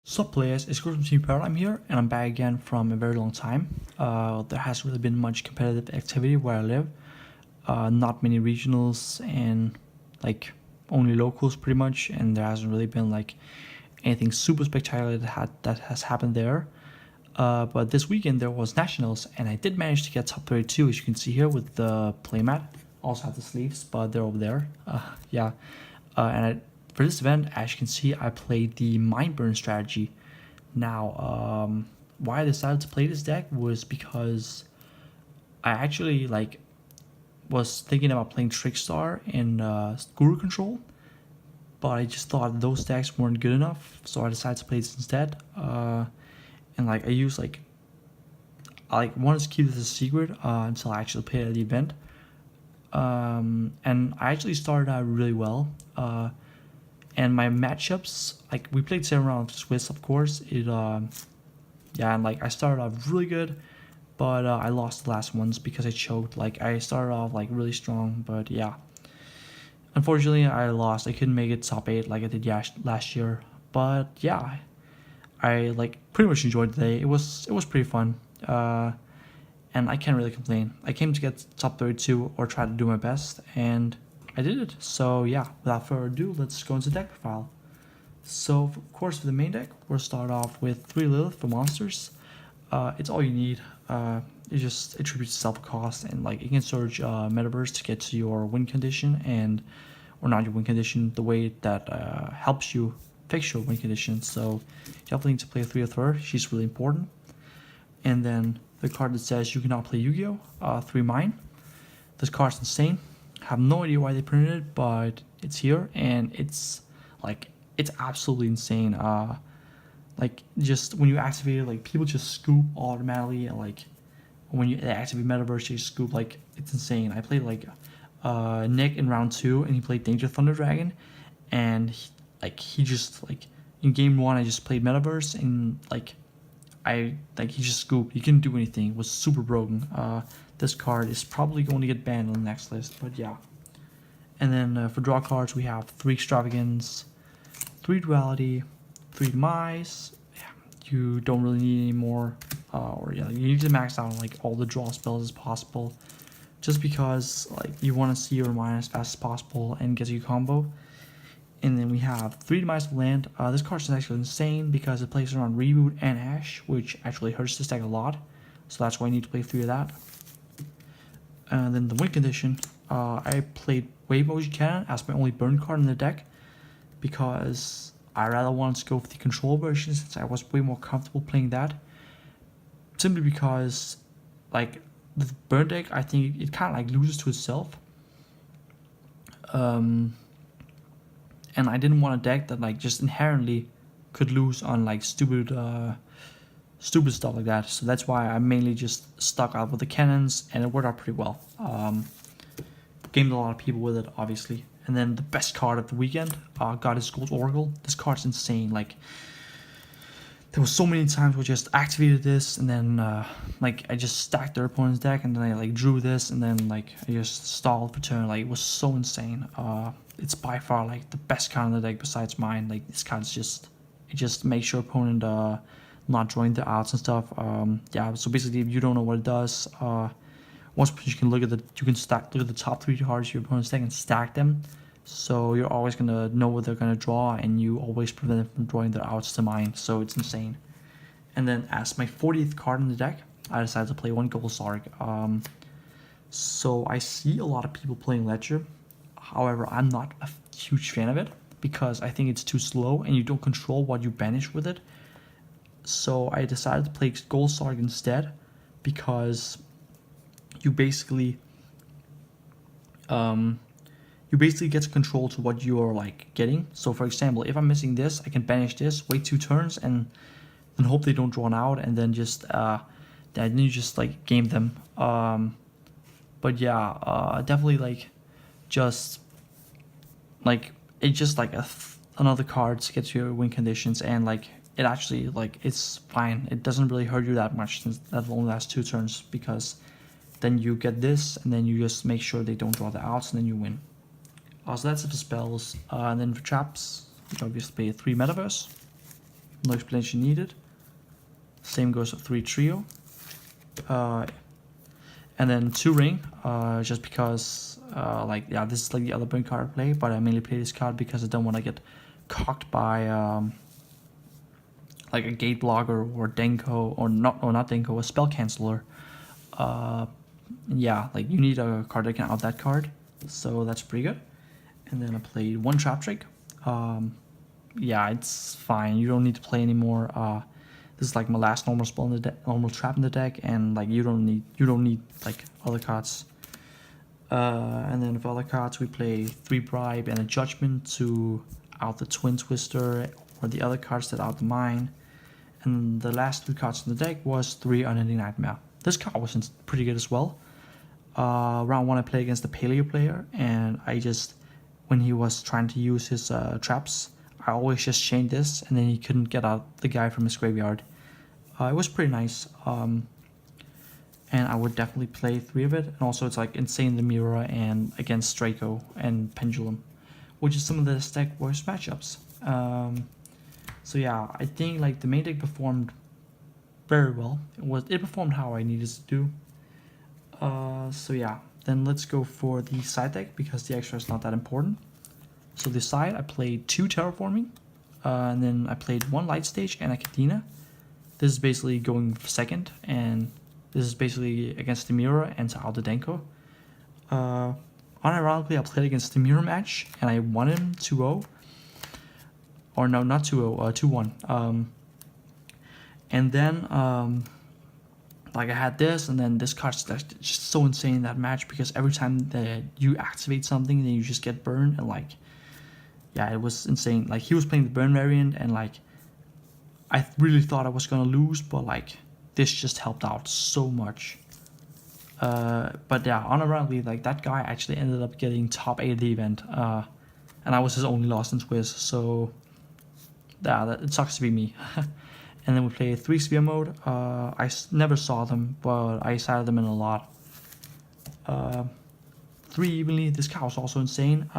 Sup players, it's Chris from Team Paradigm here, and I'm back again from a very long time. There hasn't really been much competitive activity where I live. Not many regionals and like only locals pretty much, and there hasn't really been like anything super spectacular that has happened there. But this weekend there was nationals, and I did manage to get top 32, as you can see here with the playmat. Also have the sleeves, but they're over there. For this event, as you can see, I played the Mind Burn strategy. Now, why I decided to play this deck was because I actually was thinking about playing Trickstar in Guru Control, but I just thought those decks weren't good enough, so I decided to play this instead. I wanted to keep this a secret until I actually played at the event. And I actually started out really well. And my matchups, we played 7 rounds of Swiss, of course. I started off really good, but I lost the last ones because I choked. I started off really strong, but yeah. Unfortunately, I lost. I couldn't make it top 8 like I did last year. But yeah, I pretty much enjoyed the day. It was pretty fun. And I can't really complain. I came to get top 32 or try to do my best, and I did it. So yeah, without further ado, let's go into deck profile. So of course, for the main deck, we'll start off with 3 Lilith for monsters. It's all you need. It just attributes self-cost, and you can search Metaverse to get to your win condition, or not your win condition, the way that helps you fix your win condition. So you definitely need to play 3 of her. She's really important. And then the card that says you cannot play Yu-Gi-Oh! 3 Mine. This card's insane. Have no idea why they printed it, but it's here, and it's absolutely insane. Just when you activate it, people just scoop automatically, and when you activate Metaverse, you scoop. It's insane. I played Nick in round 2, and he played Danger Thunder Dragon, and he just in game 1 I just played Metaverse, and he just scooped. He couldn't do anything. It was super broken. This card is probably going to get banned on the next list, but yeah. And then for draw cards, we have 3 Extravagance, 3 Duality, 3 Demise. Yeah, you don't really need any more, you need to max out on all the draw spells as possible, just because you want to see your mine as fast as possible and get your combo. And then we have 3 Demise land. This card is actually insane because it plays around Reboot and Ash, which actually hurts this deck a lot. So that's why I need to play 3 of that. And then the win condition, I played Wave Motion Cannon as my only burn card in the deck, because I rather wanted to go with the control version since I was way more comfortable playing that. Simply because the burn deck, I think it kind of loses to itself. And I didn't want a deck that just inherently could lose on stupid stuff like that. So that's why I mainly just stuck out with the cannons, and it worked out pretty well. Gamed a lot of people with it, obviously. And then the best card of the weekend, Goddess Gold Oracle. This card's insane. There was so many times where I just activated this, and then I just stacked their opponent's deck, and then I drew this, and then I just stalled for turn. It was so insane. It's by far the best card in the deck besides mine. This card's just makes your opponent not drawing the outs and stuff. Yeah, so basically, if you don't know what it does, once you can look at the top 3 cards of your opponent's deck and stack them. So you're always gonna know what they're gonna draw, and you always prevent them from drawing their outs to mine. So it's insane. And then as my 40th card in the deck, I decided to play 1 Gold Sarek. So I see a lot of people playing Ledger. However, I'm not a huge fan of it because I think it's too slow and you don't control what you banish with it. So I decided to play Gold Sarek instead, because you basically get to control to what you are getting. So for example, if I'm missing this, I can banish this, wait 2 turns, and then hope they don't draw an out, and then just then you just game them. But yeah, definitely just it's just another card to get to your win conditions, and it actually it's fine. It doesn't really hurt you that much since that only lasts 2 turns, because then you get this, and then you just make sure they don't draw the outs, and then you win. So that's it for spells. And then for traps, we obviously play 3 Metaverse. no explanation needed. Same goes for 3 trio. And then 2 ring, just because, this is like the other burn card I play, but I mainly play this card because I don't want to get cocked by like a gate blocker or Denko, or not Denko, a spell canceller. Yeah, like you need a card that can out that card, so that's pretty good. And then I played 1 trap trick. Yeah, it's fine. You don't need to play anymore. This is like my last normal spell in the normal trap in the deck, and like you don't need like other cards. And then for other cards, we play 3 bribe and a judgment to out the twin twister or the other cards that out the mine. And the last 3 cards in the deck was 3 unending nightmare. This card was pretty good as well. Round 1 I played against the paleo player, and I just, when he was trying to use his traps, I always just chained this, and then he couldn't get out the guy from his graveyard. It was pretty nice, and I would definitely play 3 of it. And also it's like Insane the Mirror and against Draco and Pendulum, which is some of the deck worst matchups. So yeah, I think like the main deck performed very well. It performed how I needed to do. So yeah, then let's go for the side deck because the extra is not that important. So the side, I played 2 terraforming, and then I played 1 light stage and a Cadena. This is basically going second, and this is basically against the mirror and to out the Denko. Unironically, I played against the mirror match, and I won him 2-0. Or no, not 2-0, 2-1. And then, like I had this, and then this card's just so insane in that match, because every time that you activate something, then you just get burned, and like, yeah, it was insane. Like, he was playing the burn variant, and like, I really thought I was gonna lose, but like, this just helped out so much. But yeah, unironically, like, that guy actually ended up getting top 8 of the event, and I was his only loss in Swiss, so yeah, it sucks to be me. And then we played 3 sphere mode. I never saw them, but I sided them in a lot. 3 evenly. This card was also insane.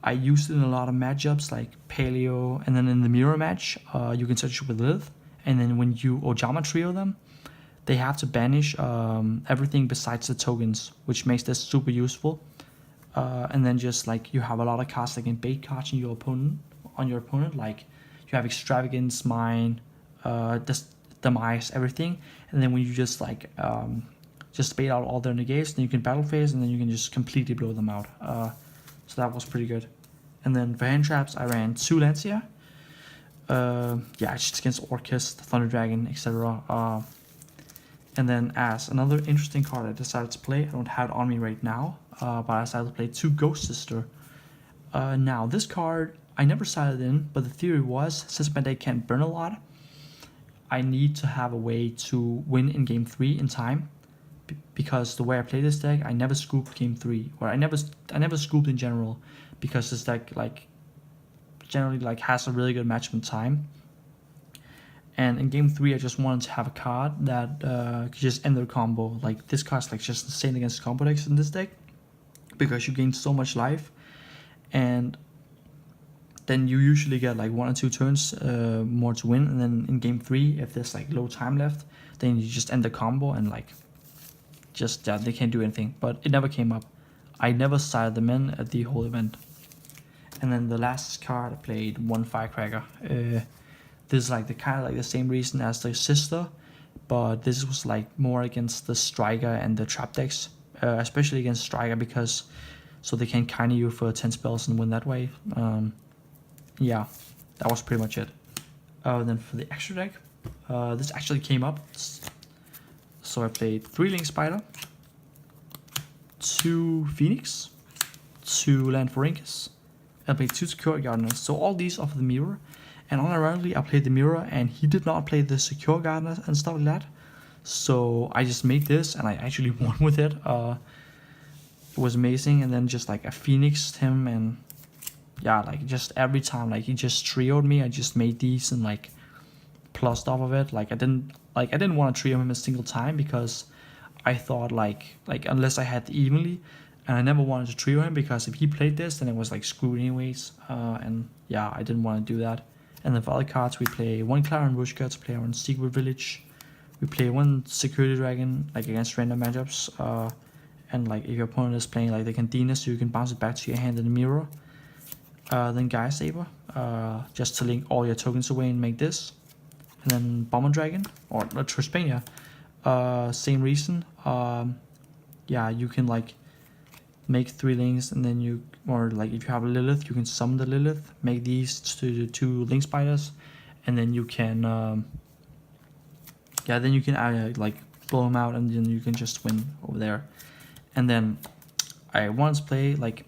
I used it in a lot of matchups like Paleo, and then in the mirror match, you can search with Lilith, and then when you Ojama trio them, they have to banish everything besides the tokens, which makes this super useful. And then just like you have a lot of cards that can bait cards on your opponent, like you have Extravagance, Mine, Demise, everything, and then when you just like just bait out all their negates, then you can battle phase, and then you can just completely blow them out. So that was pretty good. And then for hand traps, I ran 2 Lancia. Yeah, just against Orcus, the Thunder Dragon, etc. And then as another interesting card I decided to play, I don't have it on me right now, but I decided to play 2 Ghost Sister. Now this card, I never sided in, but the theory was, since my deck can't burn a lot, I need to have a way to win in game 3 in time. Because the way I play this deck, I never scooped game 3, or I never scooped in general, because this deck like generally like has a really good matchup in time. And in game 3, I just wanted to have a card that could just end their combo. Like, this card's like just insane against combo decks in this deck, because you gain so much life, and then you usually get like 1 or 2 turns more to win. And then in game 3, if there's like low time left, then you just end the combo, and like, just they can't do anything. But it never came up. I never sided them in at the whole event. And then the last card, I played 1 Firecracker. This is like the same reason as the sister, but this was like more against the striker and the trap decks, especially against striker, because so they can kind of you for 10 spells and win that way. Yeah, that was pretty much it. Then for the extra deck, this actually came up. So I played 3 Link Spider, 2 Phoenix, 2 Land Pharynx, I played 2 Secure Gardeners. So all these are for the mirror. And unironically, I played the mirror, and he did not play the Secure Gardeners and stuff like that. So I just made this, and I actually won with it. It was amazing. And then just like I Phoenixed him, and yeah, like just every time like he just trioed me, I just made these and like plussed off of it. Like I didn't want to trio him a single time, because I thought like unless I had evenly, and I never wanted to trio him, because if he played this, then it was like screwed anyways. And yeah, I didn't want to do that. And then for other cards, we play 1 Clarion Rushka to play on Secret Village. We play 1 Security Dragon, like against random matchups. And like if your opponent is playing like the Candina, so you can bounce it back to your hand in the mirror. Then Gaia Saber, just to link all your tokens away and make this. And then Bomber Dragon, or Trispania, same reason. Yeah, you can like make 3 links, and then you, or like if you have a Lilith, you can summon the Lilith, make these to the 2 link spiders, and then you can, yeah, then you can like blow them out, and then you can just win over there. And then I once played like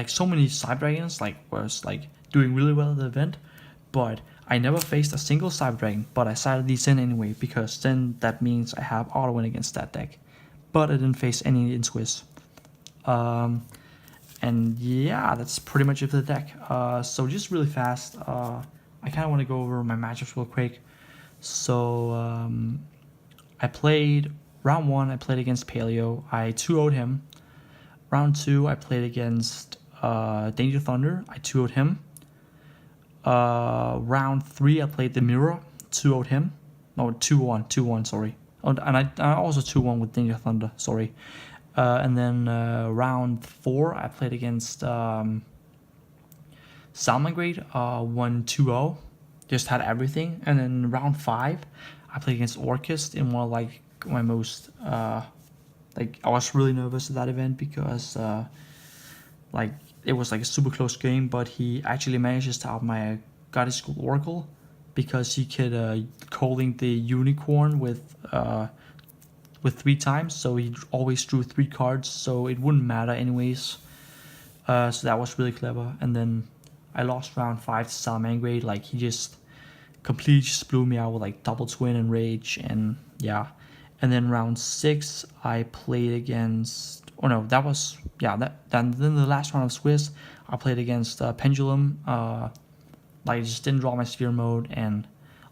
so many Cyber Dragons, like was like doing really well at the event, but I never faced a single Cyber Dragon, but I sided these in anyway, because then that means I have auto win against that deck. But I didn't face any in Swiss. And yeah, that's pretty much it for the deck. So just really fast, I kind of want to go over my matchups real quick. So I played round 1, I played against Paleo. I 2-0'd him. Round 2, I played against Danger Thunder. I 2-0'd him. Round 3, I played the Mirror. 2-0'd him. No, 2-1, sorry. Oh, and I also 2-1 with Danger Thunder, sorry. And then round 4, I played against Salmongrade, won 2-0, just had everything. And then round 5, I played against Orchist in one of like my most, like I was really nervous at that event because like it was like a super close game, but he actually manages to out my Goddess School Oracle because he could calling the Unicorn with 3 times, so he always drew 3 cards, so it wouldn't matter anyways. So that was really clever. And then I lost round 5 to Salamangreat. Like he just completely just blew me out with like double twin and rage, and yeah. And then round 6 I played against, oh no, that was, yeah, then the last round of Swiss I played against Pendulum. Like I just didn't draw my sphere mode and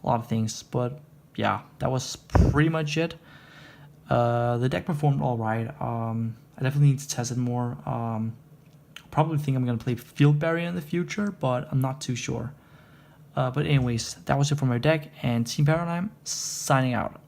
a lot of things, but yeah, that was pretty much it. The deck performed alright. I definitely need to test it more. Probably think I'm going to play Field Barrier in the future, but I'm not too sure. But anyways, that was it for my deck, and Team Paradigm signing out.